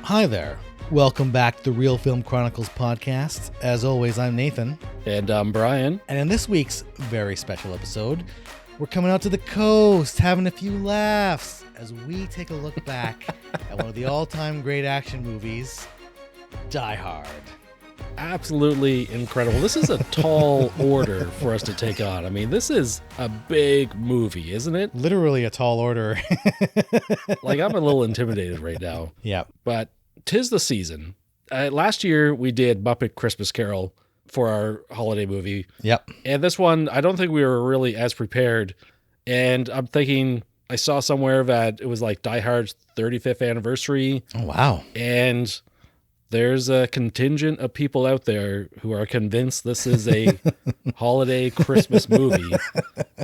Hi there. Welcome back to the Real Film Chronicles podcast. As always, I'm Nathan. And I'm Brian. And in this week's very special episode, we're coming out to the coast, having a few laughs as we take a look back at one of the all-time great action movies, Die Hard. Absolutely incredible. This is a tall order for us to take on. I mean, this is a big movie, isn't it? Literally a tall order. Like, I'm a little intimidated right now. Yeah. But 'tis the season. Last year, we did Muppet Christmas Carol for our holiday movie. Yep. And this one, I don't think we were really as prepared. And I'm thinking, I saw somewhere that it was like Die Hard's 35th anniversary. Oh, wow. And there's a contingent of people out there who are convinced this is a holiday Christmas movie.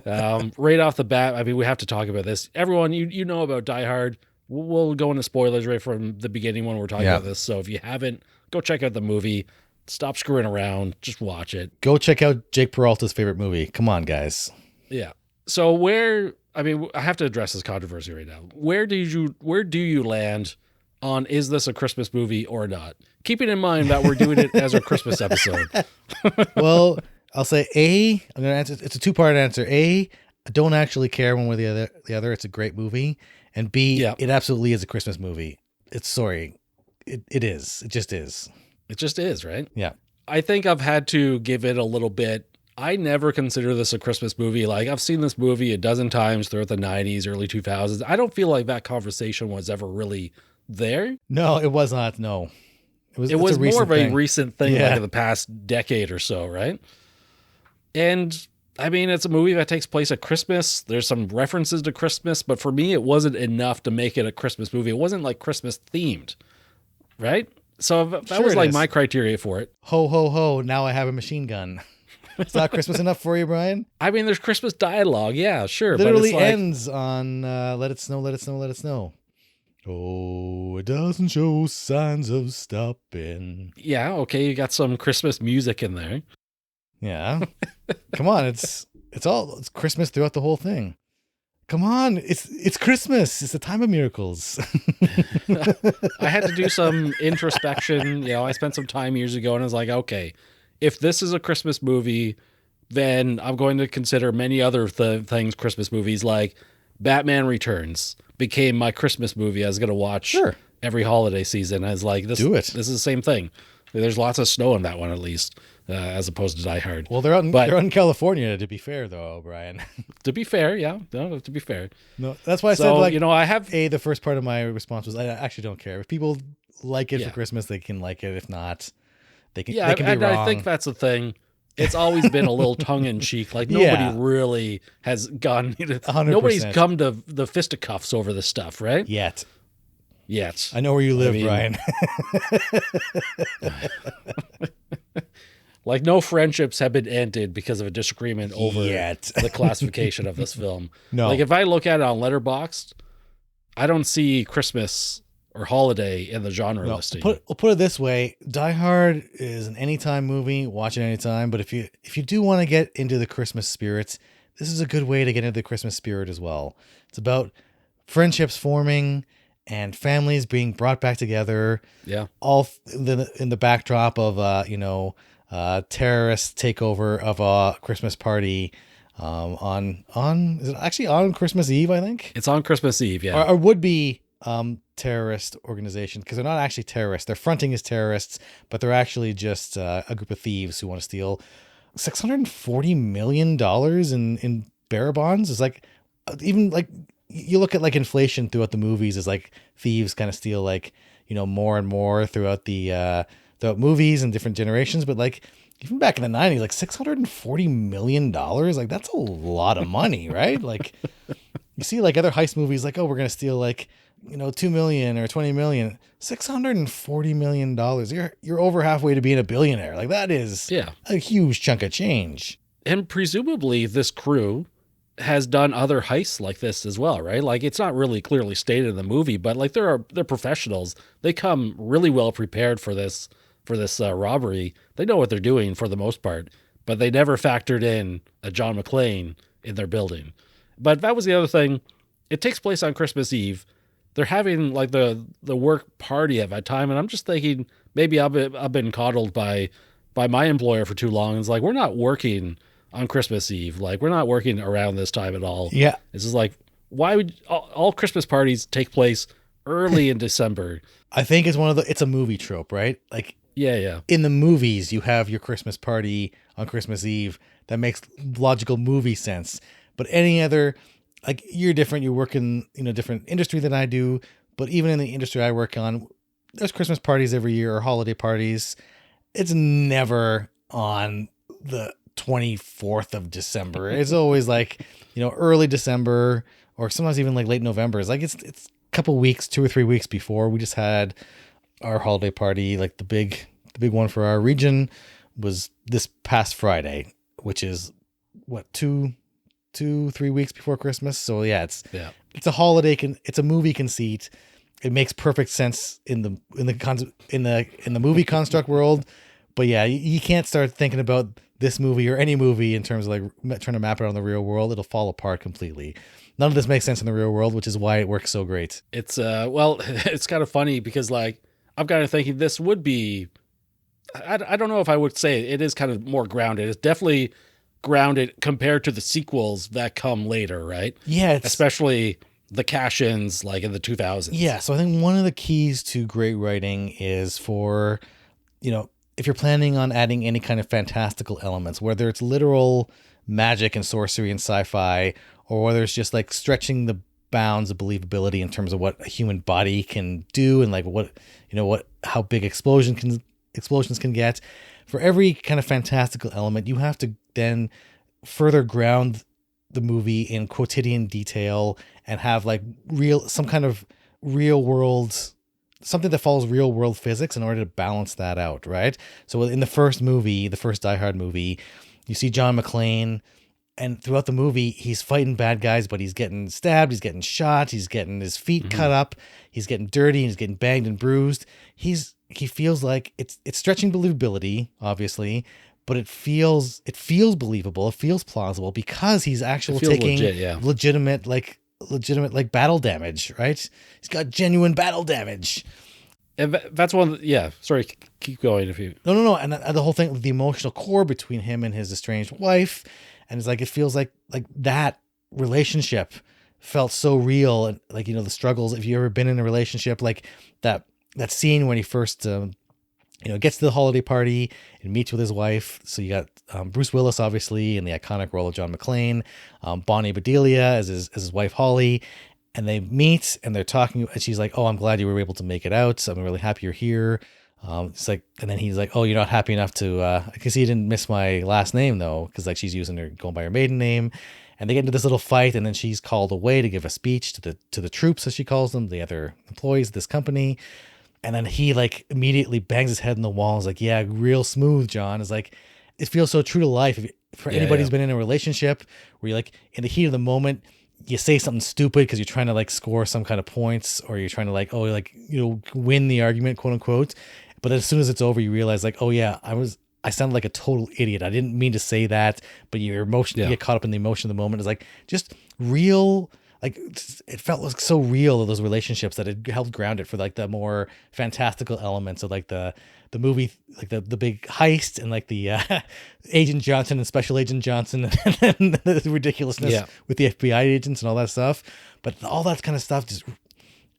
Right off the bat, I mean, we have to talk about this. Everyone, you know about Die Hard. We'll go into spoilers right from the beginning when we're talking about this. So if you haven't, go check out the movie. Stop screwing around. Just watch it. Go check out Jake Peralta's favorite movie. Come on, guys. Yeah. So I have to address this controversy right now. Where do you land on is this a Christmas movie or not? Keeping in mind that we're doing it as our Christmas episode. Well, I'll say I'm going to answer. It's a two-part answer. I don't actually care one way or the other. It's a great movie. And B, It absolutely is a Christmas movie. It is. It just is. It just is, right? Yeah. I think I've had to give it a little bit. I never consider this a Christmas movie. Like, I've seen this movie a dozen times throughout the 90s, early 2000s. I don't feel like that conversation was ever really there. No, it was not. No. It was more of a recent thing, like in the past decade or so, right? And I mean, it's a movie that takes place at Christmas. There's some references to Christmas, but for me, it wasn't enough to make it a Christmas movie. It wasn't like Christmas themed, right? So that was like my criteria for it. Ho, ho, ho. Now I have a machine gun. It's not Christmas enough for you, Brian? I mean, there's Christmas dialogue. Yeah, sure. Literally but it's ends on let it snow, let it snow, let it snow. Oh, it doesn't show signs of stopping. Yeah, okay. You got some Christmas music in there. Yeah. Come on, it's Christmas throughout the whole thing. Come on, it's Christmas. It's the time of miracles. I had to do some introspection. I spent some time years ago and I was like, okay, if this is a Christmas movie, then I'm going to consider many other things Christmas movies, like Batman Returns became my Christmas movie I was going to watch every holiday season. I was like, this is the same thing. There's lots of snow in that one, at least, as opposed to Die Hard. Well, they're out in California, to be fair, though, Brian. To be fair, yeah. No, to be fair. No, that's why I said, like, I have... the first part of my response was, I actually don't care. If people like it for Christmas, they can like it. If not, they can be wrong. I think that's the thing. It's always been a little tongue-in-cheek. Like, nobody really has gone... 100%. Nobody's come to the fisticuffs over this stuff, right? Yet. Yet. I know where you live, Brian. Like, no friendships have been ended because of a disagreement over the classification of this film. No. Like, if I look at it on Letterboxd, I don't see Christmas or holiday in the genre listing. We'll put it this way. Die Hard is an anytime movie, watch it anytime. But if you do want to get into the Christmas spirit, this is a good way to get into the Christmas spirit as well. It's about friendships forming and families being brought back together. Yeah. All in the backdrop of terrorist takeover of a Christmas party is it actually on Christmas Eve, I think? It's on Christmas Eve, yeah. Or would be terrorist organization, because they're not actually terrorists. They're fronting as terrorists, but they're actually just a group of thieves who want to steal $640 million in bearer bonds. It's like, even like, you look at like inflation throughout the movies is like thieves kind of steal like, more and more throughout the movies and different generations. But like even back in the 90s, like $640 million, like that's a lot of money, right? Like you see like other heist movies like, oh, we're going to steal like, 2 million or 20 million, $640 million. You're over halfway to being a billionaire. Like that is a huge chunk of change. And presumably this crew has done other heists like this as well, right? Like it's not really clearly stated in the movie, but like they're professionals. They come really well prepared for this robbery. They know what they're doing for the most part, but they never factored in a John McClane in their building. But that was the other thing. It takes place on Christmas Eve. they're having like the work party at that time, and I'm just thinking maybe I've been coddled by my employer for too long. It's like, we're not working on Christmas Eve. Like, we're not working around this time at all. Yeah. It's just like, why would all Christmas parties take place early in December? I think it's a movie trope, right? Like, Yeah. in the movies, you have your Christmas party on Christmas Eve. That makes logical movie sense. But any other, like, you're different. You work in, different industry than I do. But even in the industry I work on, there's Christmas parties every year or holiday parties. It's never on the 24th of December. It's always like, early December, or sometimes even like late November. It's like, it's a couple weeks, 2 or 3 weeks before. We just had our holiday party. Like the big one for our region was this past Friday, which is what, 2-3 weeks before Christmas. So yeah, it's a holiday. It's a movie conceit. It makes perfect sense in the movie construct world. But yeah, you can't start thinking about this movie or any movie in terms of like trying to map it on the real world. It'll fall apart completely. None of this makes sense in the real world, which is why it works so great. It's it's kind of funny because like I'm kind of thinking this would be, I don't know if I would say it is kind of more grounded. It's definitely grounded compared to the sequels that come later, right? Yeah, especially the cash-ins like in the 2000s. Yeah, so I think one of the keys to great writing is for, if you're planning on adding any kind of fantastical elements, whether it's literal magic and sorcery and sci-fi, or whether it's just like stretching the bounds of believability in terms of what a human body can do and like how big explosions can get. For every kind of fantastical element, you have to then further ground the movie in quotidian detail and have like some kind of real world, something that follows real world physics in order to balance that out, right? So in the first movie, the first Die Hard movie, you see John McClane, and throughout the movie, he's fighting bad guys, but he's getting stabbed, he's getting shot, he's getting his feet cut up, he's getting dirty, he's getting banged and bruised. He feels like it's stretching believability, obviously, but it feels believable, it feels plausible because he's actually taking legitimate battle damage, right? He's got genuine battle damage. And that's one. Yeah. Sorry. Keep going if you. No. And the whole thing, the emotional core between him and his estranged wife, and it's like it feels like that relationship felt so real, and like the struggles. If you ever been in a relationship, like that scene when he first gets to the holiday party and meets with his wife. So you got Bruce Willis, obviously, in the iconic role of John McClane, Bonnie Bedelia as his wife Holly, and they meet and they're talking. And she's like, "Oh, I'm glad you were able to make it out. I'm really happy you're here." It's like, and then he's like, "Oh, you're not happy enough to," because he didn't miss my last name though, because like she's going by her maiden name. And they get into this little fight, and then she's called away to give a speech to the troops, as she calls them, the other employees of this company. And then he like immediately bangs his head in the wall. Is like, "Yeah, real smooth, John." Is like, it feels so true to life. For anybody who's been in a relationship where you're like in the heat of the moment, you say something stupid because you're trying to like score some kind of points, or you're trying to like, win the argument, quote unquote. But as soon as it's over, you realize like, oh yeah, I sounded like a total idiot. I didn't mean to say that, but your emotion, you get caught up in the emotion of the moment. Is like just real. Like it felt like so real, those relationships, that it helped ground it for like the more fantastical elements of like the movie, like the big heist and like the Agent Johnson and Special Agent Johnson and the ridiculousness with the FBI agents and all that stuff. But all that kind of stuff just,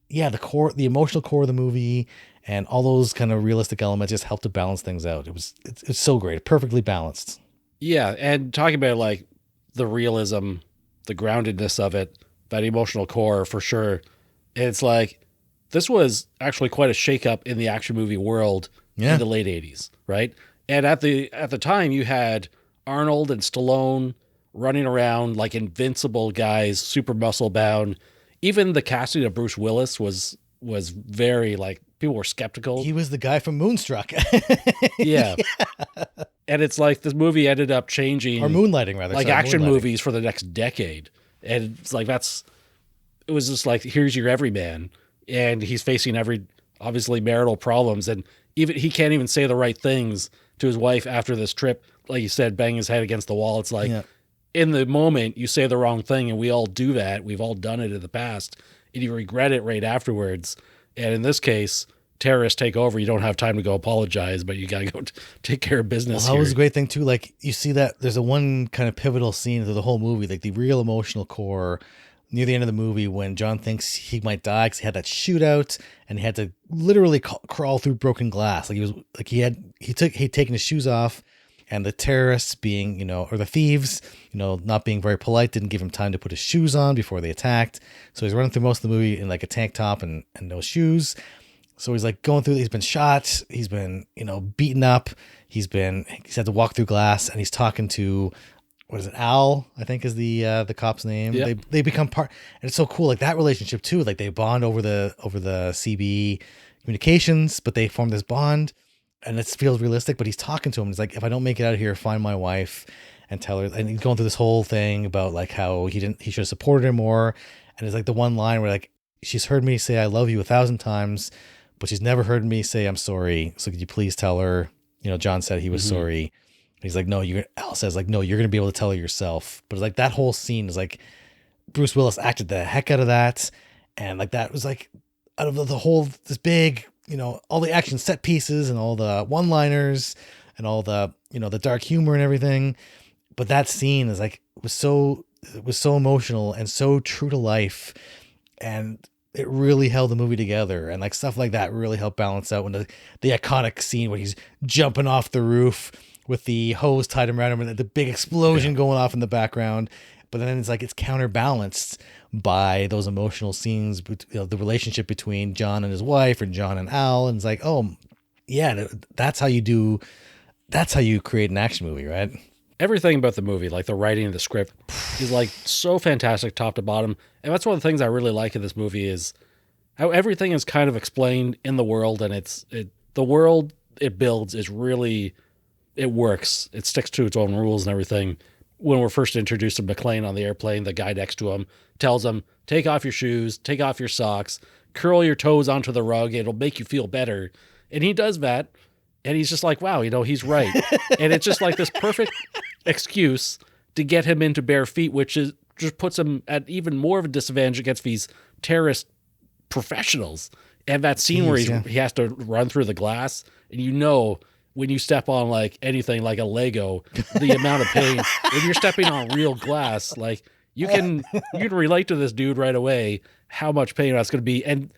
the emotional core of the movie and all those kind of realistic elements just helped to balance things out. It's so great, perfectly balanced. Yeah, and talking about like the realism, the groundedness of it, that emotional core for sure. It's like, this was actually quite a shakeup in the action movie world in the late 80s, right? And at the time you had Arnold and Stallone running around like invincible guys, super muscle bound. Even the casting of Bruce Willis was very like, people were skeptical. He was the guy from Moonstruck. Yeah. And it's like this movie ended up changing, or Moonlighting rather, like action movies for the next decade. And it's like, it was just like, here's your everyman, and he's facing obviously marital problems, and even he can't even say the right things to his wife after this trip. Like you said, bang his head against the wall. It's like in the moment you say the wrong thing, and we all do that. We've all done it in the past. and you regret it right afterwards. And in this case, terrorists take over. You don't have time to go apologize, but you got to go take care of business. Well, that was a great thing too. Like you see that there's a one kind of pivotal scene through the whole movie, like the real emotional core near the end of the movie when John thinks he might die because he had that shootout and he had to literally crawl through broken glass. Like he was like he'd taken his shoes off, and the terrorists being, you know, or the thieves, you know, not being very polite, didn't give him time to put his shoes on before they attacked. So he's running through most of the movie in like a tank top and no shoes. So he's like going through, he's been shot, he's been, you know, beaten up, he's had to walk through glass, and he's talking to, what is it, Al, I think is the cop's name. Yep. They become part, and it's so cool, like that relationship too, like they bond over the CB communications, but they form this bond, and it feels realistic. But he's talking to him, he's like, if I don't make it out of here, find my wife and tell her. And he's going through this whole thing about like how he should have supported her more. And it's like the one line where like, she's heard me say I love you 1,000 times, but she's never heard me say I'm sorry. So could you please tell her? You know, John said he was sorry. And he's like, no, Al says like, no, you're going to be able to tell her yourself. But it's like that whole scene is like, Bruce Willis acted the heck out of that. And like, that was like out of the whole, this big, you know, all the action set pieces and all the one-liners and all the, you know, the dark humor and everything. But that scene is like, it was so emotional and so true to life. And it really held the movie together, and like stuff like that really helped balance out when the iconic scene when he's jumping off the roof with the hose tied around him and the big explosion going off in the background. But then it's like, it's counterbalanced by those emotional scenes, you know, the relationship between John and his wife or John and Al. And it's like, oh yeah, that's how you create an action movie, right? Everything about the movie, like the writing of the script, is like so fantastic top to bottom. And that's one of the things I really like in this movie is how everything is kind of explained in the world, and the world it builds is really, it works. It sticks to its own rules and everything. When we're first introduced to McClane on the airplane, the guy next to him tells him, take off your shoes, take off your socks, curl your toes onto the rug, it'll make you feel better. And he does that. And he's just like, wow, you know, he's right. And it's just like this perfect excuse to get him into bare feet, which is just puts him at even more of a disadvantage against these terrorist professionals. And that scene where he has to run through the glass, and you know, when you step on like anything like a Lego, the amount of pain, when you're stepping on real glass, like you can relate to this dude right away, how much pain that's going to be. And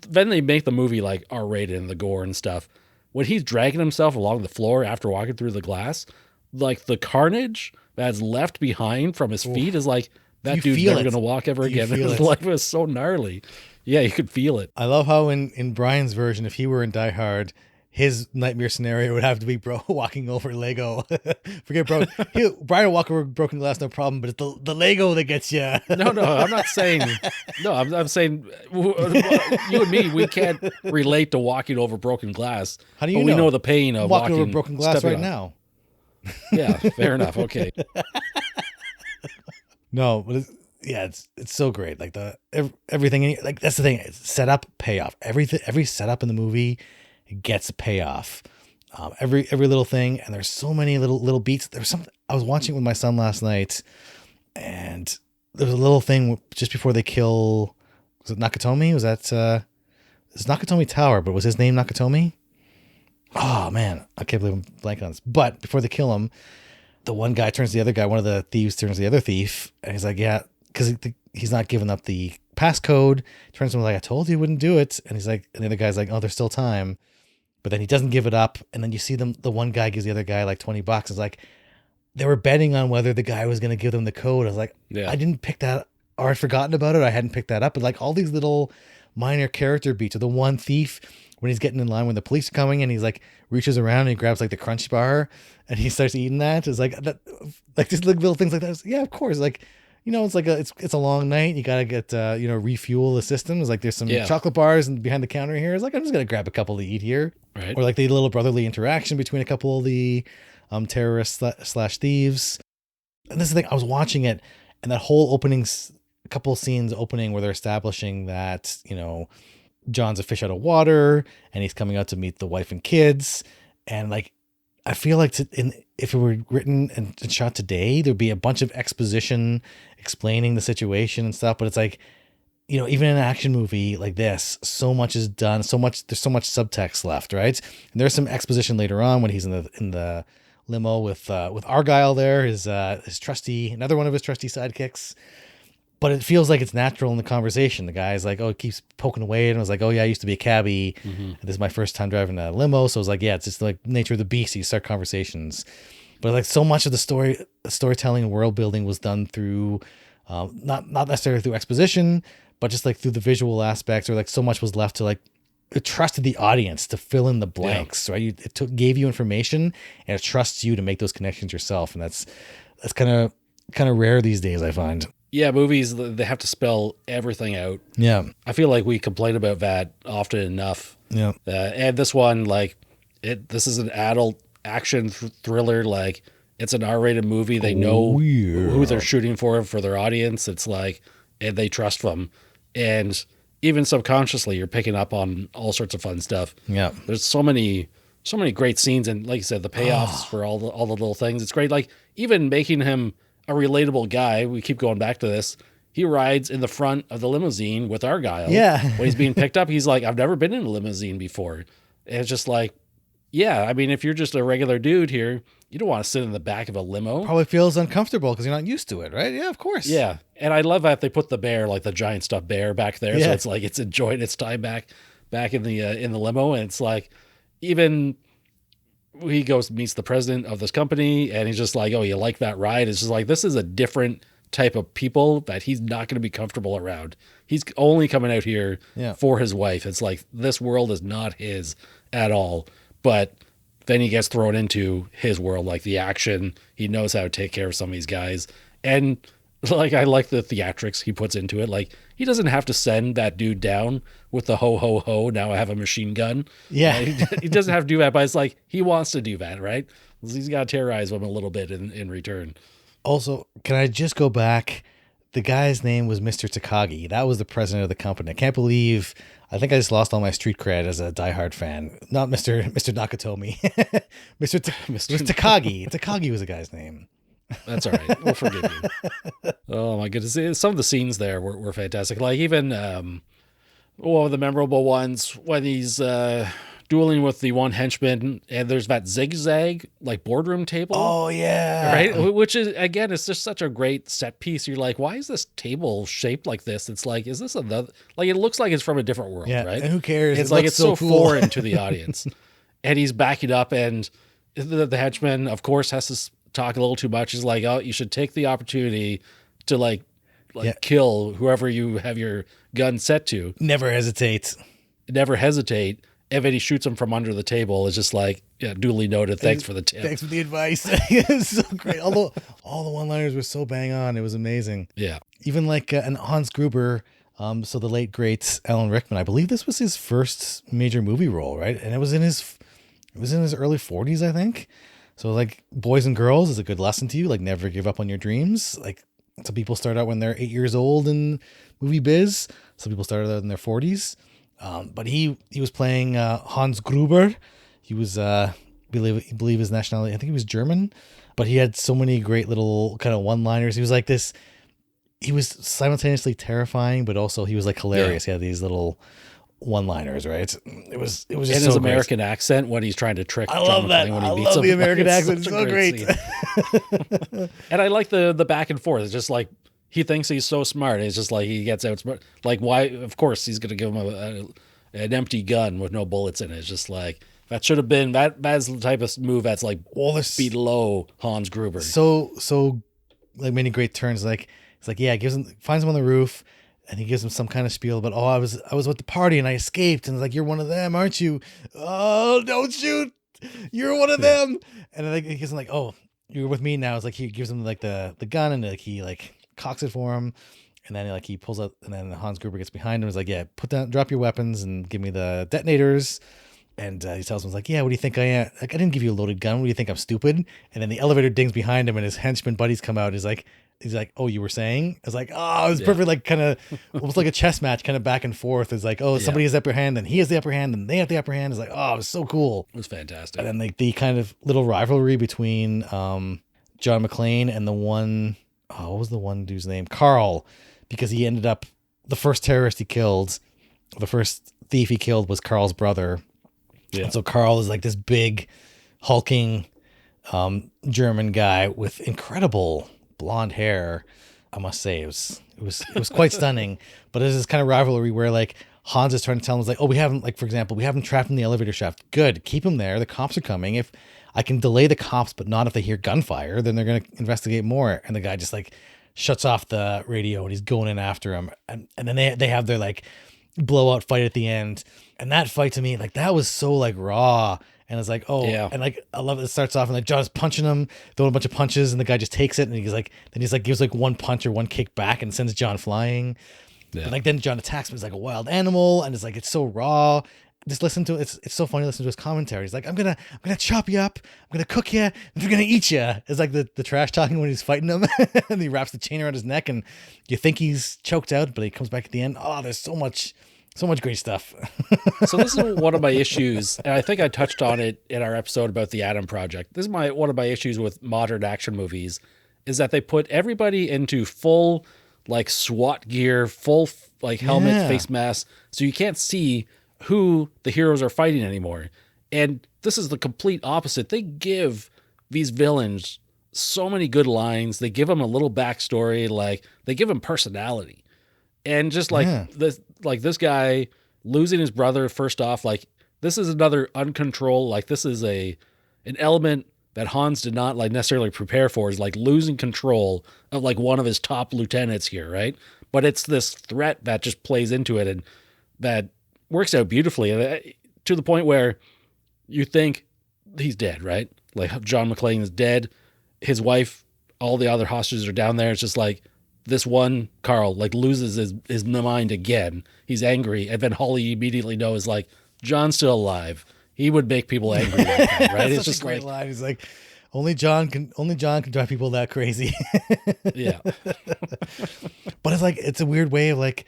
then they make the movie like R-rated and the gore and stuff. When he's dragging himself along the floor after walking through the glass, like the carnage that's left behind from his feet is like, that dude's never going to walk ever again. His life was so gnarly. Yeah, you could feel it. I love how in Brian's version, if he were in Die Hard, his nightmare scenario would have to be bro walking over Lego. Forget bro. Brian will walk over broken glass, no problem, but it's the Lego that gets you. No, I'm not saying. No, I'm saying you and me, we can't relate to walking over broken glass. How do you know? We know the pain of walking over broken glass right now. Yeah, fair enough. Okay. No, but it's so great. Like everything, like that's the thing. It's setup, payoff. Every setup in the movie gets a payoff. Every little thing, and there's so many little beats. There's something I was watching with my son last night, and there was a little thing just before they kill. Was it Nakatomi? Was that it's Nakatomi Tower? But was his name Nakatomi? Oh man, I can't believe I'm blanking on this. But before they kill him, the one guy turns to the other guy. One of the thieves turns to the other thief, and he's like, "Yeah," because he's not giving up the passcode. Turns to him like, "I told you you wouldn't do it," and he's like, and the other guy's like, "Oh, there's still time." But then he doesn't give it up, and then you see them. The one guy gives the other guy like $20. It's like they were betting on whether the guy was going to give them the code. I was like, yeah. I didn't pick that, or I'd forgotten about it. Or I hadn't picked that up. But like all these little minor character beats. Or the one thief when he's getting in line when the police are coming, and he's like reaches around and he grabs like the Crunch bar, and he starts eating that. It's like that, like just little things like that. Yeah, of course, like. You know, it's like it's a long night. You gotta get refuel the system. It's like there's some chocolate bars and behind the counter here. It's like I'm just gonna grab a couple to eat here, right? Or like the little brotherly interaction between a couple of the terrorists / thieves. And this is the thing, I was watching it, and that whole a couple of scenes opening where they're establishing that John's a fish out of water, and he's coming out to meet the wife and kids, and like I feel like if it were written and shot today, there'd be a bunch of exposition explaining the situation and stuff. But it's like you know, even in an action movie like this, so much is done, there's so much subtext left, right? And there's some exposition later on when he's in the limo with Argyle there, his trusty, another one of his trusty sidekicks. But it feels like it's natural in the conversation. The guy's like, oh, it keeps poking away. And I was like, oh yeah, I used to be a cabbie. This is my first time driving a limo. So I was like, yeah, it's just like nature of the beast. You start conversations. But like so much of the storytelling and world building was done through, not necessarily through exposition, but just like through the visual aspects, or like so much was left to like, it trusted the audience to fill in the blanks, right? It gave you information, and it trusts you to make those connections yourself. And that's kind of rare these days, I find. Yeah, movies, they have to spell everything out. Yeah. I feel like we complain about that often enough. Yeah. And this one, like, this is an adult action thriller. Like, it's an R-rated movie. They know who they're shooting for their audience. It's like, and they trust them. And even subconsciously, you're picking up on all sorts of fun stuff. Yeah. There's so many great scenes. And like you said, the payoffs for all the little things. It's great. Like, even making him a relatable guy. We keep going back to this. He rides in the front of the limousine with Argyle. Yeah. When he's being picked up, he's like, I've never been in a limousine before. And it's just like, yeah, I mean, if you're just a regular dude here, you don't want to sit in the back of a limo. Probably feels uncomfortable because you're not used to it, right? Yeah, of course. Yeah. And I love that they put the bear, like the giant stuffed bear back there. Yeah. So it's like, it's enjoying its time back in the limo. And it's like, even he goes meets the president of this company, and he's just like, oh, you like that ride? It's just like, this is a different type of people that he's not going to be comfortable around. He's only coming out here for his wife. It's like, this world is not his at all. But then he gets thrown into his world, like the action. He knows how to take care of some of these guys. And like, I like the theatrics he puts into it. Like, he doesn't have to send that dude down with the ho, ho, ho, now I have a machine gun. Yeah. He doesn't have to do that, but it's like, he wants to do that, right? He's got to terrorize him a little bit in return. Also, can I just go back? The guy's name was Mr. Takagi. That was the president of the company. I can't believe, I think I just lost all my street cred as a diehard fan. Not Mr. Nakatomi. Mr. Takagi. Takagi was the guy's name. That's all right. We'll forgive you. Oh my goodness. Some of the scenes there were fantastic. Like, even one of the memorable ones when he's dueling with the one henchman, and there's that zigzag like boardroom table. Oh yeah. Right. Which is, again, it's just such a great set piece. You're like, why is this table shaped like this? It's like, is this another, like, it looks like it's from a different world, right? And who cares? It's like, it's so cool. Foreign to the audience. And he's backing up, and the henchman, of course, has to talk a little too much. He's like, oh, you should take the opportunity to like kill whoever you have your gun set to. Never hesitate. And then he shoots him from under the table. It's just like, yeah, duly noted. Thanks for the tip. Thanks for the advice. It's so great. Although all the one-liners were so bang on. It was amazing. Yeah. Even like an Hans Gruber, so the late great Alan Rickman, I believe this was his first major movie role, right? And it was in his early 40s, I think. So like, boys and girls is a good lesson to you. Like, never give up on your dreams. Like, some people start out when they're 8 years old in movie biz. Some people started out in their 40s. But he was playing Hans Gruber. He was believe his nationality, I think he was German, but he had so many great little kind of one-liners. He was like this. He was simultaneously terrifying, but also he was like hilarious. Yeah. He had these little one-liners, right? It was just and so his great. American accent when he's trying to trick. I love that. When he I beats love him. the American It's accent. It's so great. And I like the back and forth. It's just like, he thinks he's so smart. It's just like, he gets outsmart. Like, why? Of course, he's going to give him an empty gun with no bullets in it. It's just like, that should have been, that's the type of move that's like below Hans Gruber. So like many great turns. Like, it's like, yeah, finds him on the roof, and he gives him some kind of spiel about, oh, I was at the party and I escaped, and it's like, you're one of them, aren't you? Oh, don't shoot, you're one of them. And then he gives him like, oh, you're with me now. It's like, he gives him like the gun, and like he like cocks it for him, and then like he pulls out, and then Hans Gruber gets behind him. He's like, yeah, drop your weapons and give me the detonators. And he tells him, like, yeah, what do you think I am? Like, I didn't give you a loaded gun. What do you think? I'm stupid? And then the elevator dings behind him, and his henchman buddies come out. He's like, oh, you were saying? I was like, oh, it was perfect. Like, kind of almost like a chess match, kind of back and forth. It's like, oh, somebody has the upper hand, then he has the upper hand, then they have the upper hand. It's like, oh, it was so cool. It was fantastic. And then like the kind of little rivalry between John McClane and the one, what was the one dude's name? Carl, because he ended up the first terrorist he killed, the first thief he killed was Carl's brother. Yeah. And so Carl is like this big, hulking German guy with incredible blonde hair. I must say it was quite stunning. But there's this kind of rivalry where like Hans is trying to tell him, like, oh, we haven't, like, for example, we haven't trapped him in the elevator shaft. Good, keep him there. The cops are coming. If I can delay the cops, but not if they hear gunfire, then they're gonna investigate more. And the guy just like shuts off the radio and he's going in after him. And then they have their like blowout fight at the end. And that fight to me, like, that was so like raw. And it's like, oh, Yeah. and like, I love it. It starts off and like John's punching him, throwing a bunch of punches, and the guy just takes it. And he's like, gives like one punch or one kick back and sends John flying. Yeah. But like then John attacks him. He's like a wild animal. And it's like, it's so raw. Just listen to it. It's so funny to listen to his commentary. He's like, I'm gonna chop you up. I'm gonna cook you. And we're gonna eat you. It's like the trash talking when he's fighting him, and he wraps the chain around his neck, and you think he's choked out, but he comes back at the end. Oh, there's so much great stuff. So this is one of my issues, and I think I touched on it in our episode about the Adam Project. This is one of my issues with modern action movies, is that they put everybody into full like SWAT gear, full like helmet, face mask, so you can't see who the heroes are fighting anymore. And this is the complete opposite. They give these villains so many good lines. They give them a little backstory, like they give them personality. And just like this guy losing his brother, first off, like this is another uncontrolled, like this is an element that Hans did not like necessarily prepare for, is like losing control of like one of his top lieutenants here, right? But it's this threat that just plays into it, and that works out beautifully, to the point where you think he's dead, right? Like John McClane is dead. His wife, all the other hostages are down there. It's just like this one Carl like loses his mind again. He's angry. And then Holly immediately knows like John's still alive. He would make people angry like that, right? It's just a great line. He's like, only John can drive people that crazy. Yeah. But it's like, it's a weird way of like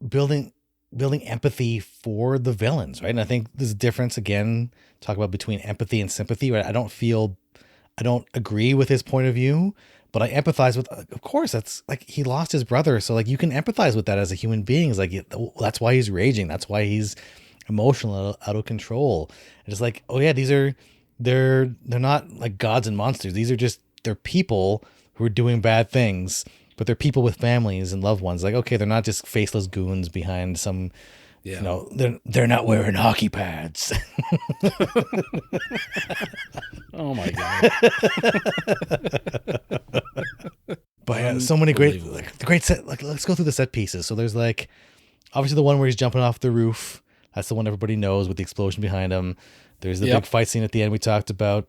building empathy for the villains, right? And I think there's a difference, again, talk about between empathy and sympathy, right? I don't agree with his point of view, but I empathize with, of course, that's like, he lost his brother. So like, you can empathize with that as a human being. It's like, that's why he's raging. That's why he's emotional, out of control. And it's like, oh yeah, they're not like gods and monsters. They're people who are doing bad things, but they're people with families and loved ones. Like, okay, they're not just faceless goons behind some, you know, they're not wearing hockey pads. Oh my God. But yeah, so many great set. Like, let's go through the set pieces. So there's like, obviously the one where he's jumping off the roof. That's the one everybody knows with the explosion behind him. There's the big fight scene at the end we talked about.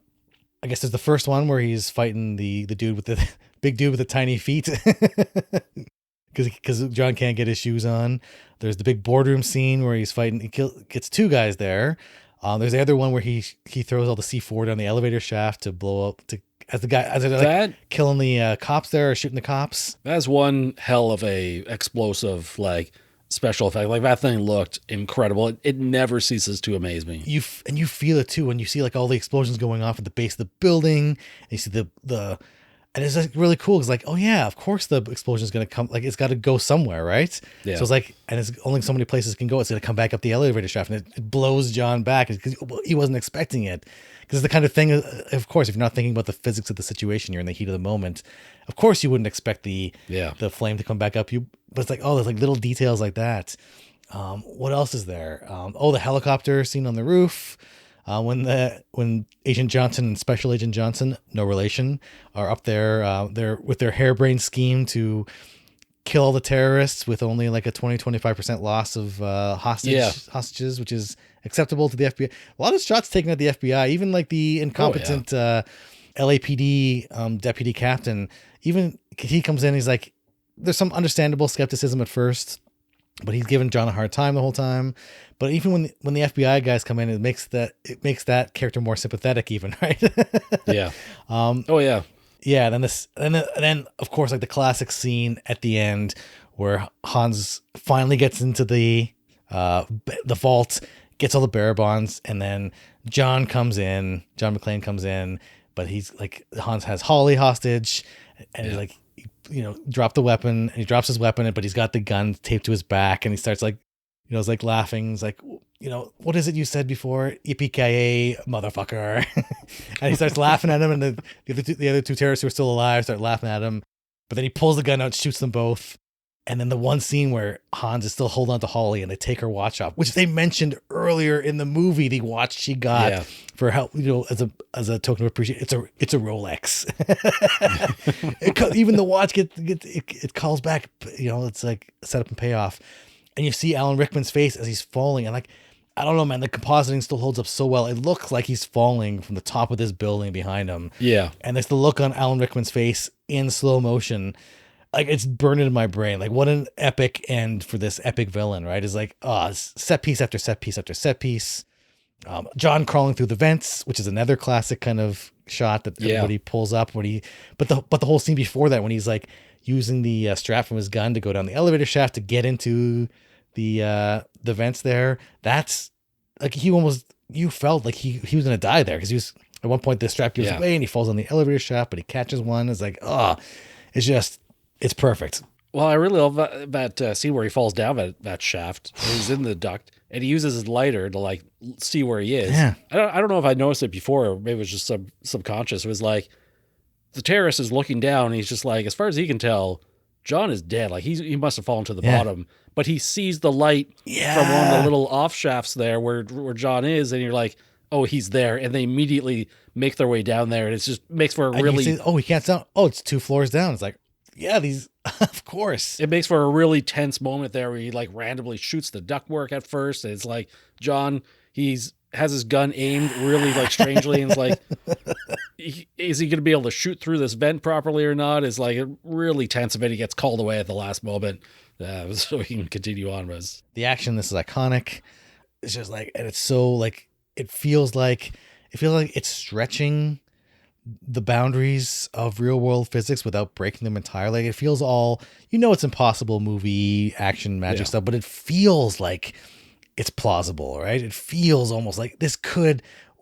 I guess there's the first one where he's fighting the dude with the big dude with the tiny feet, because John can't get his shoes on. There's the big boardroom scene where he's fighting. He gets two guys there. There's the other one where he throws all the C4 down the elevator shaft to blow up as they're killing the cops there, or shooting the cops. That's one hell of a explosive like special effect. Like that thing looked incredible. It never ceases to amaze me. You feel it too when you see like all the explosions going off at the base of the building. And you see the and it's like really cool. It's like, oh yeah, of course the explosion is going to come. Like, it's got to go somewhere, right? Yeah. So it's like, and it's only so many places it can go. It's going to come back up the elevator shaft, and it blows John back because he wasn't expecting it. Because the kind of thing, of course, if you're not thinking about the physics of the situation, you're in the heat of the moment. Of course, you wouldn't expect the flame to come back up. But it's like, oh, there's like little details like that. What else is there? The helicopter scene on the roof. When Agent Johnson and Special Agent Johnson, no relation, are up there, they're with their harebrained scheme to kill all the terrorists with only like a 20-25% loss of hostages, which is acceptable to the FBI. A lot of shots taken at the FBI, even like the incompetent LAPD deputy captain. Even he comes in, he's like, there's some understandable skepticism at first, but he's giving John a hard time the whole time. But even when the FBI guys come in, it makes that character more sympathetic, even, right? Yeah. Yeah. And then of course, like the classic scene at the end where Hans finally gets into the vault, gets all the bearer bonds, and then John McClane comes in, but he's like, Hans has Holly hostage, and he's like, drop the weapon, and he drops his weapon, but he's got the gun taped to his back, and he starts like, he's like laughing. He's like, what is it you said before? Yippee-ki-yay, motherfucker. And he starts laughing at him, and the other two terrorists who are still alive start laughing at him. But then he pulls the gun out, shoots them both. And then the one scene where Hans is still holding on to Holly and they take her watch off, which they mentioned earlier in the movie, the watch she got for help, as a token of appreciation. It's a Rolex. Even the watch it calls back, it's like setup and payoff. And you see Alan Rickman's face as he's falling, and like, I don't know, man, the compositing still holds up so well. It looks like he's falling from the top of this building behind him. Yeah. And there's the look on Alan Rickman's face in slow motion. Like, it's burned into my brain. Like, what an epic end for this epic villain, right? It's like, set piece after set piece after set piece. John crawling through the vents, which is another classic kind of shot that everybody pulls up but the whole scene before that, when he's like using the strap from his gun to go down the elevator shaft to get into the vents there, that's like, you felt like he was gonna die there, because he was at one point the strap gives away and he falls on the elevator shaft, but he catches one. It's like, it's perfect. Well, I really love that scene where he falls down that shaft. He's in the duct and he uses his lighter to like see where he is. Yeah. I don't know if I noticed it before, or maybe it was just subconscious. It was like the terrorist is looking down and he's just like, as far as he can tell, John is dead. Like he must have fallen to the bottom, but he sees the light from one of the little off shafts there where John is, and you're like, oh, he's there. And they immediately make their way down there, and it just makes for a really... he can't sound... Oh, it's 2 floors down. It's like, yeah, these... Of course. It makes for a really tense moment there where he like randomly shoots the ductwork at first. And it's like, John, has his gun aimed really like strangely, and it's like, is he going to be able to shoot through this vent properly or not? It's like really tense, and he gets called away at the last moment. So he can continue on. The action, this is iconic. It's just like, and it's so like, it feels like it's stretching the boundaries of real world physics without breaking them entirely. It feels all, it's impossible movie action magic stuff, but it feels like it's plausible, right? It feels almost like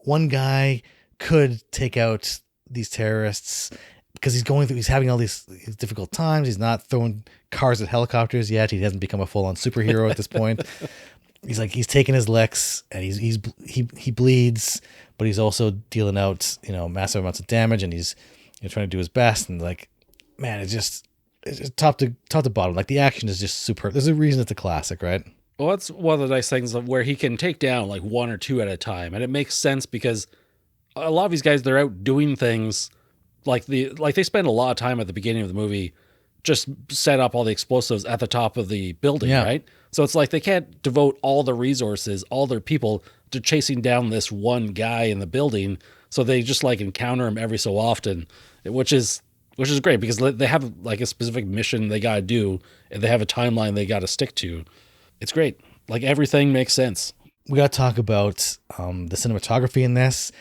one guy could take out these terrorists, because he's having all these difficult times. He's not throwing cars at helicopters yet. He hasn't become a full-on superhero at this point. He's taking his licks, and he bleeds, but he's also dealing out, massive amounts of damage, and he's trying to do his best. And like, man, it's just top to bottom. Like, the action is just superb. There's a reason it's a classic, right? Well, that's one of the nice things of where he can take down like 1 or 2 at a time, and it makes sense because a lot of these guys, they're out doing things like they spend a lot of time at the beginning of the movie just set up all the explosives at the top of the building, right? So it's like they can't devote all the resources, all their people to chasing down this one guy in the building. So they just like encounter him every so often, which is great because they have like a specific mission they got to do, and they have a timeline they got to stick to. It's great. Like, everything makes sense. We got to talk about the cinematography in this.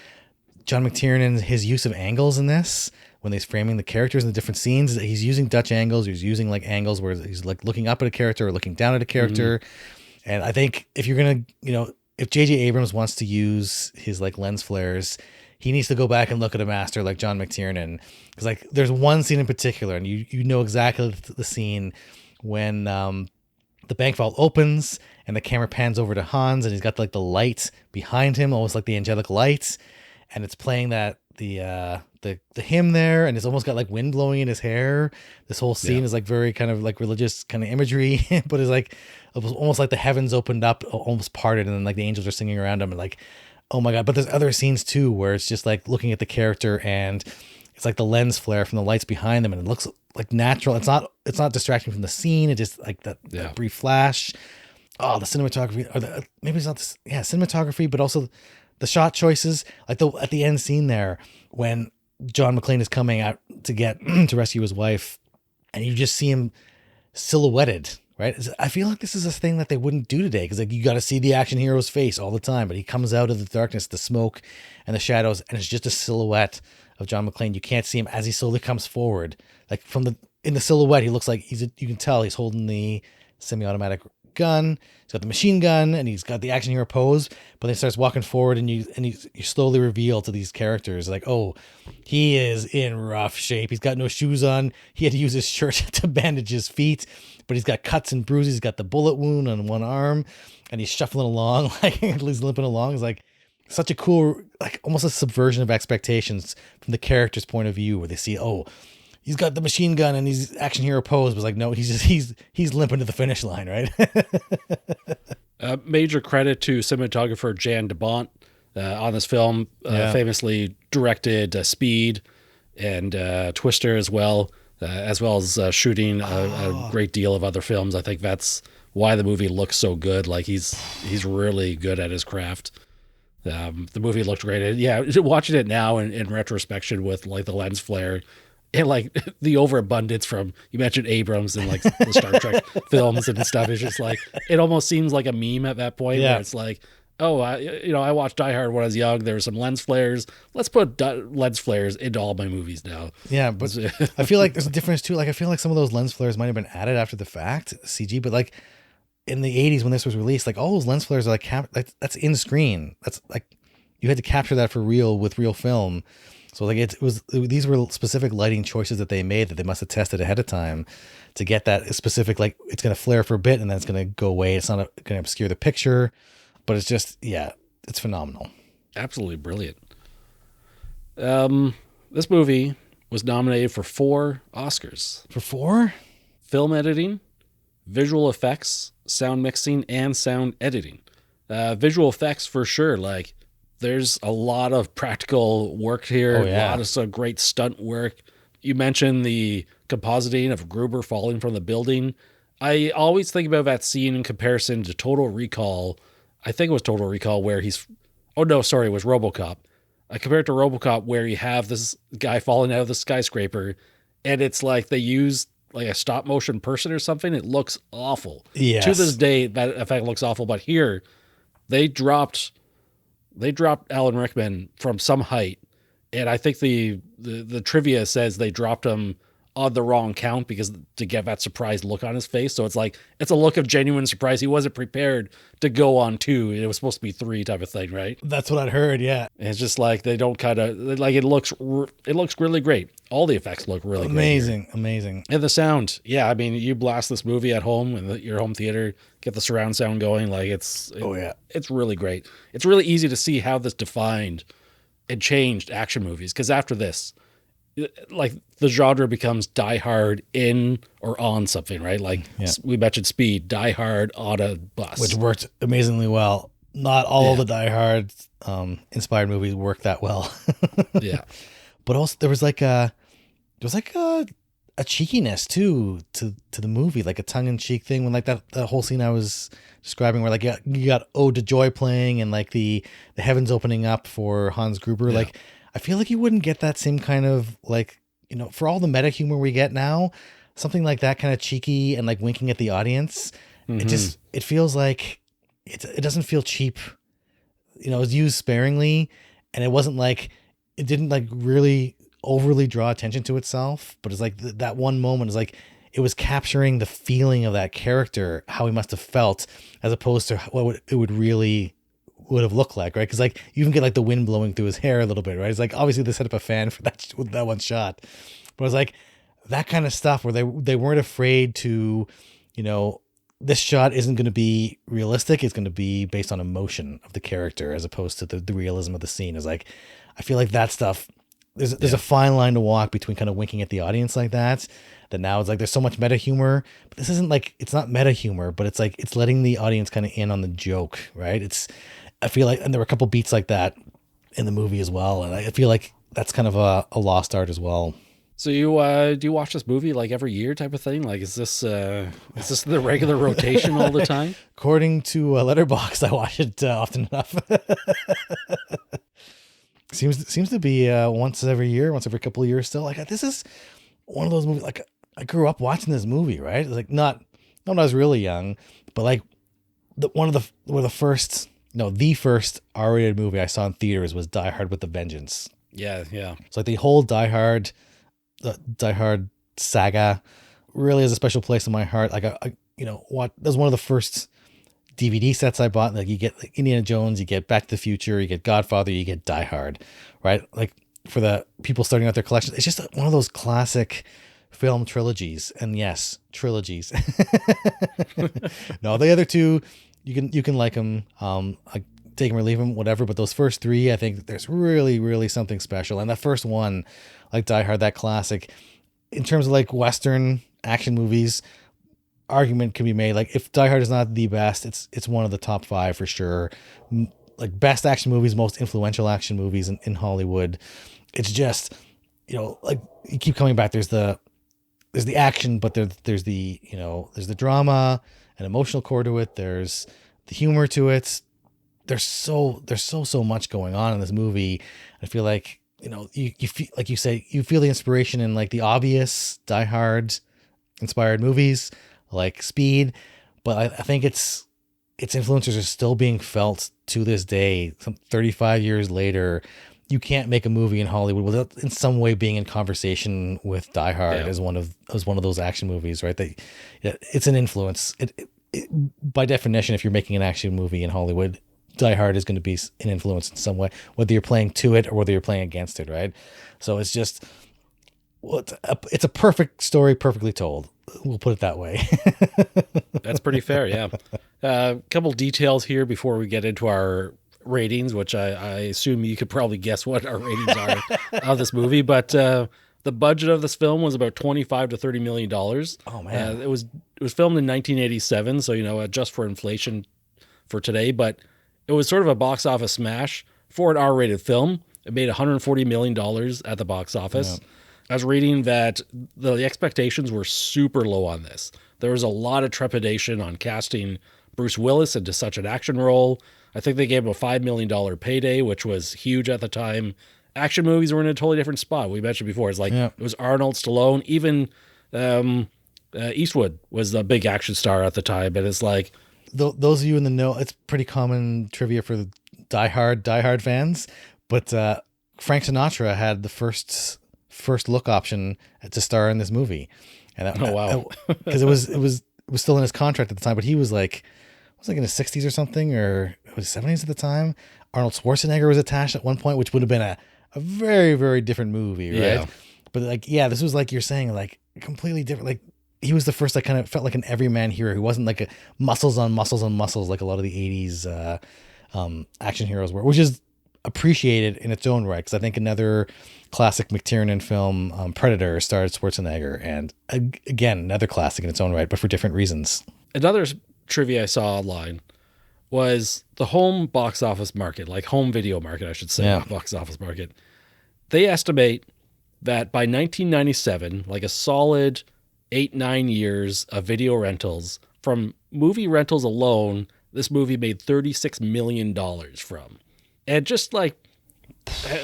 John McTiernan, his use of angles in this, when he's framing the characters in the different scenes, he's using Dutch angles. He's using like angles where he's like looking up at a character or looking down at a character. Mm-hmm. And I think if you're going to, if J.J. Abrams wants to use his like lens flares, he needs to go back and look at a master like John McTiernan. Because like, there's one scene in particular, and you know exactly the scene when the bank vault opens and the camera pans over to Hans, and he's got like the light behind him, almost like the angelic lights. And it's playing that the hymn there, and it's almost got like wind blowing in his hair. This whole scene is like very kind of like religious kind of imagery, but it's like almost like the heavens opened up, almost parted, and then like the angels are singing around him, and like, oh my God. But there's other scenes too where it's just like looking at the character, and it's like the lens flare from the lights behind them, and it looks like natural. It's not distracting from the scene. It just like that brief flash. Oh, the cinematography, or maybe it's not this, cinematography, but also the shot choices, like at the end scene there when John McClane is coming out to rescue his wife, and you just see him silhouetted, right? I feel like this is a thing that they wouldn't do today, because like you got to see the action hero's face all the time, but he comes out of the darkness, the smoke and the shadows, and it's just a silhouette of John McClane. You can't see him as he slowly comes forward. Like in the silhouette, he looks like you can tell he's holding the semi-automatic gun. He's got the machine gun, and he's got the action hero pose. But then he starts walking forward, and you slowly reveal to these characters like, oh, he is in rough shape. He's got no shoes on. He had to use his shirt to bandage his feet, but he's got cuts and bruises. He's got the bullet wound on one arm, and he's shuffling along like he's limping along. It's like such a cool, like almost a subversion of expectations from the character's point of view, where they see, oh, he's got the machine gun and he's action hero pose. Was like, no, he's limping to the finish line, right? Major credit to cinematographer Jan de Bont on this film. Famously directed Speed and Twister as well as shooting a great deal of other films. I think that's why the movie looks so good. Like he's really good at his craft. The movie looked great. Yeah, watching it now in retrospection with like the lens flare and like the overabundance from, you mentioned Abrams and like the Star Trek films and stuff. It's just like, it almost seems like a meme at that point where it's like, oh, I watched Die Hard when I was young. There were some lens flares. Let's put lens flares into all my movies now. Yeah, but I feel like there's a difference too. Like I feel like some of those lens flares might have been added after the fact, CG, but like in the 80s when this was released, like all those lens flares are like that's in screen. That's like you had to capture that for real with real film. So like these were specific lighting choices that they made that they must have tested ahead of time to get that specific, like it's going to flare for a bit and then it's going to go away. It's not going to obscure the picture, but it's just, it's phenomenal. Absolutely brilliant. This movie was nominated for 4 Oscars. For 4? Film editing, visual effects, sound mixing, and sound editing. Visual effects for sure. Like there's a lot of practical work here. A lot of some great stunt work. You mentioned the compositing of Gruber falling from the building. I always think about that scene in comparison to Total Recall. I think it was Total Recall where it was RoboCop. I compared to RoboCop where you have this guy falling out of the skyscraper and it's like they used like a stop motion person or something. It looks awful. Yes. To this day, that effect looks awful. But here, they dropped Alan Rickman from some height, and I think the trivia says they dropped him on the wrong count because to get that surprised look on his face. So it's like it's a look of genuine surprise. He wasn't prepared to go on 2. It was supposed to be 3 type of thing, right? That's what I'd heard. Yeah, and it's just like they don't kind of like it looks really great. All the effects look really amazing. And the sound, I mean, you blast this movie at home in your home theater, get the surround sound going, like it's really great. It's really easy to see how this defined and changed action movies because after this, like the genre becomes Die Hard in or on something, right? Like we mentioned Speed, Die Hard on a bus, which worked amazingly well. Not all of the Die Hard inspired movies work that well. But also there was like a cheekiness too to the movie, like a tongue in cheek thing when like that whole scene I was describing where like you got Ode to Joy playing and like the heavens opening up for Hans Gruber. Like I feel like you wouldn't get that same kind of like, for all the meta humor we get now, something like that kind of cheeky and like winking at the audience. Mm-hmm. It feels like it doesn't feel cheap. It was used sparingly and it didn't like really overly draw attention to itself, but it's like that one moment is like, it was capturing the feeling of that character, how he must have felt as opposed to what it would have looked like, right? Because like you even get like the wind blowing through his hair a little bit, right? It's like obviously they set up a fan for that one shot, but it was like that kind of stuff where they weren't afraid to, this shot isn't going to be realistic. It's going to be based on emotion of the character as opposed to the realism of the scene. Is like I feel like that stuff. There's a fine line to walk between kind of winking at the audience like that now it's like there's so much meta humor, but this isn't like, it's not meta humor, but it's like it's letting the audience kind of in on the joke, right? I feel like, and there were a couple beats like that in the movie as well, and I feel like that's kind of a lost art as well. So you do you watch this movie like every year type of thing? Like is this the regular rotation all the time? According to Letterboxd, I watch it often enough. Seems to be once every couple of years still. Like this is one of those movies. Like I grew up watching this movie, right? It's like not when I was really young, but like the first R-rated movie I saw in theaters was Die Hard with a Vengeance. Yeah. So like the whole Die Hard saga really has a special place in my heart. Like that was one of the first DVD sets I bought. Like you get like Indiana Jones, you get Back to the Future, you get Godfather, you get Die Hard, right? Like for the people starting out their collection, it's just one of those classic film trilogies. And yes, trilogies. No, the other two, you can like them, like take them or leave them, whatever. But those first three, I think there's really, really something special. And that first one, like Die Hard, that classic, in terms of like Western action movies, argument can be made. Like if Die Hard is not the best, it's one of the top 5 for sure. Like best action movies, most influential action movies in Hollywood. It's just, like you keep coming back. There's the action, but there's the, there's the drama and emotional core to it. There's the humor to it. There's so much going on in this movie. I feel like, you feel, like you say, you feel the inspiration in like the obvious Die Hard inspired movies like Speed, but I think its influences are still being felt to this day. Some 35 years later, you can't make a movie in Hollywood without in some way being in conversation with Die Hard as one of those action movies, right? It's an influence. It, by definition, if you're making an action movie in Hollywood, Die Hard is going to be an influence in some way, whether you're playing to it or whether you're playing against it, right? So it's just, it's a perfect story, perfectly told. We'll put it that way. That's pretty fair, yeah. A couple details here before we get into our ratings, which I assume you could probably guess what our ratings are of this movie. But the budget of this film was about $25 to $30 million. Oh man, it was filmed in 1987, so adjust for inflation for today. But it was sort of a box office smash for an R-rated film. It made $140 million at the box office. Yeah. I was reading that the expectations were super low on this. There was a lot of trepidation on casting Bruce Willis into such an action role. I think they gave him a $5 million payday, which was huge at the time. Action movies were in a totally different spot. We mentioned before. It's like It was Arnold, Stallone, even Eastwood was the big action star at the time. And it's like, those of you in the know, it's pretty common trivia for the Die Hard fans. But Frank Sinatra had the first look option to star in this movie, and because it was still in his contract at the time. But he was like in his 60s or something, or it was 70s at the time. Arnold Schwarzenegger was attached at one point, which would have been a very, very different movie, right? Yeah. But this was like you're saying, like completely different. Like he was the first. I kind of felt like an everyman hero who wasn't like a muscles on muscles on muscles like a lot of the 80s action heroes were, which is appreciated in its own right. Because I think another classic McTiernan film, Predator, starred Schwarzenegger, and again another classic in its own right, but for different reasons. Another trivia I saw online was the home box office market, like home video market, I should say, box office market. They estimate that by 1997, like a solid 8-9 years of video rentals, from movie rentals alone, this movie made $36 million from. And just like,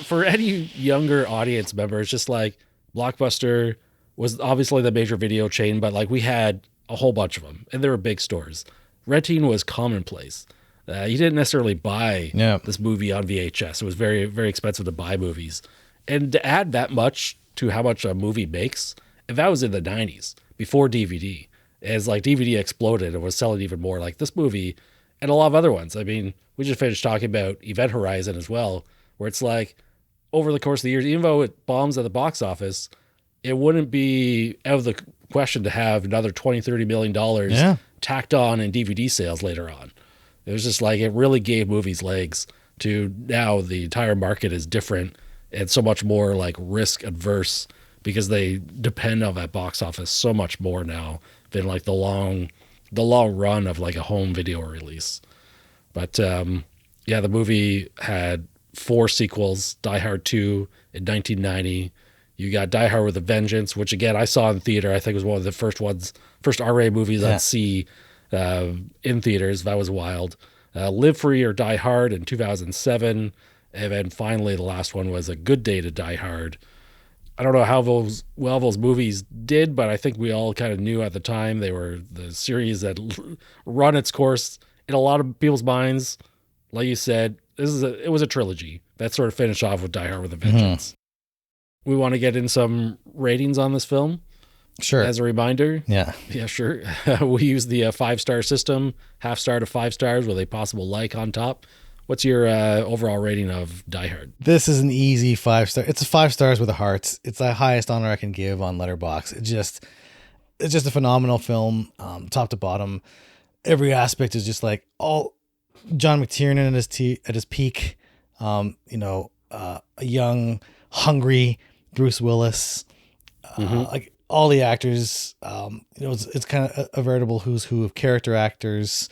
for any younger audience member, it's just like Blockbuster was obviously the major video chain, but like we had a whole bunch of them, and they were big stores. Renting was commonplace. You didn't necessarily buy this movie on VHS. It was very, very expensive to buy movies. And to add that much to how much a movie makes, and that was in the 90s, before DVD. As like DVD exploded and was selling even more, like this movie and a lot of other ones. I mean, we just finished talking about Event Horizon as well, where it's like over the course of the years, even though it bombs at the box office, it wouldn't be out of the question to have another $20-30 million tacked on in DVD sales later on. It was just like, it really gave movies legs to now the entire market is different and so much more like risk adverse because they depend on that box office so much more now than like the long run of like a home video release. But the movie had 4 sequels. Die Hard 2 in 1990. You got Die Hard with a Vengeance, which again I saw in theater. I think it was one of the first R-rated movies I'd see in theaters. That was wild. Live Free or Die Hard in 2007. And then finally the last one was A Good Day to Die Hard. I don't know how those movies did, but I think we all kind of knew at the time they were the series that run its course in a lot of people's minds. Like you said, it was a trilogy that sort of finished off with Die Hard with a Vengeance. We want to get in some ratings on this film. Sure. As a reminder, Yeah. yeah, sure. We use the 5-star system, half star to 5 stars with a possible like on top. What's your overall rating of Die Hard? This is an easy 5-star. It's a 5 stars with a heart. It's the highest honor I can give on Letterboxd. It's just a phenomenal film, top to bottom. Every aspect is just like all John McTiernan at his peak. A young, hungry Bruce Willis. Like all the actors. It's kind of a veritable who's who of character actors.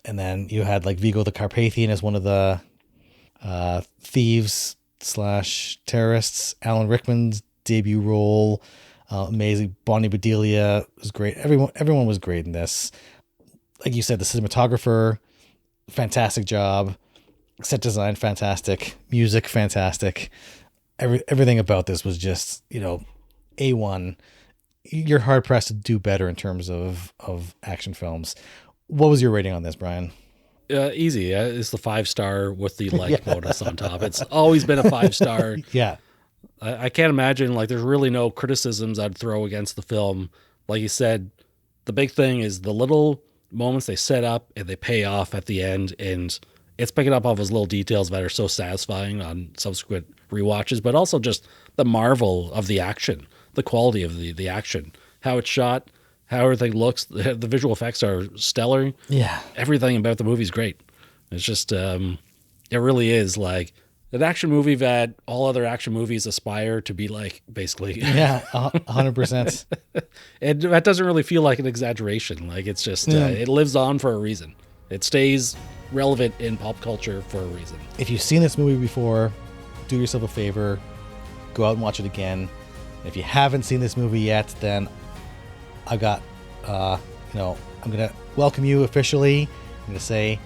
And then you had like Viggo the Carpathian as one of the thieves / terrorists. Alan Rickman's debut role, amazing. Bonnie Bedelia was great. Everyone was great in this. Like you said, the cinematographer, fantastic job. Set design, fantastic. Music, fantastic. Everything about this was just, A1. You're hard pressed to do better in terms of action films. What was your rating on this, Brian? Easy. It's the 5-star with the like bonus on top. It's always been a 5-star. Yeah. I can't imagine, like, there's really no criticisms I'd throw against the film. Like you said, the big thing is the little moments they set up and they pay off at the end, and it's picking up all those little details that are so satisfying on subsequent rewatches, but also just the marvel of the action, the quality of the action, how it's shot, how everything looks. The visual effects are stellar. Yeah. Everything about the movie is great. It's just, it really is like an action movie that all other action movies aspire to be like, basically. Yeah, 100%. And that doesn't really feel like an exaggeration. Like, it's just, it lives on for a reason. It stays relevant in pop culture for a reason. If you've seen this movie before, do yourself a favor, go out and watch it again. If you haven't seen this movie yet, then I'm going to welcome you officially. I'm going to say,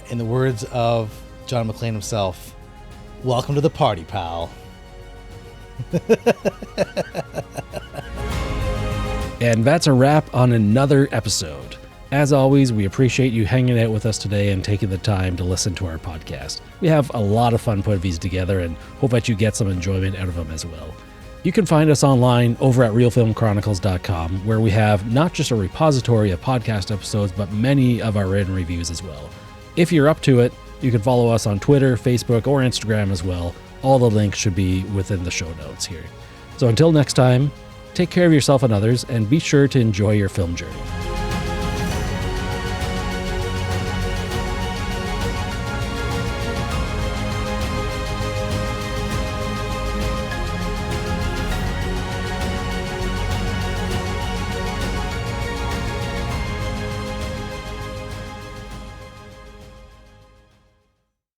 in the words of John McClane himself, welcome to the party, pal. And that's a wrap on another episode. As always, we appreciate you hanging out with us today and taking the time to listen to our podcast. We have a lot of fun putting these together and hope that you get some enjoyment out of them as well. You can find us online over at realfilmchronicles.com, where we have not just a repository of podcast episodes, but many of our written reviews as well. If you're up to it, you can follow us on Twitter, Facebook, or Instagram as well. All the links should be within the show notes here. So until next time, take care of yourself and others, and be sure to enjoy your film journey.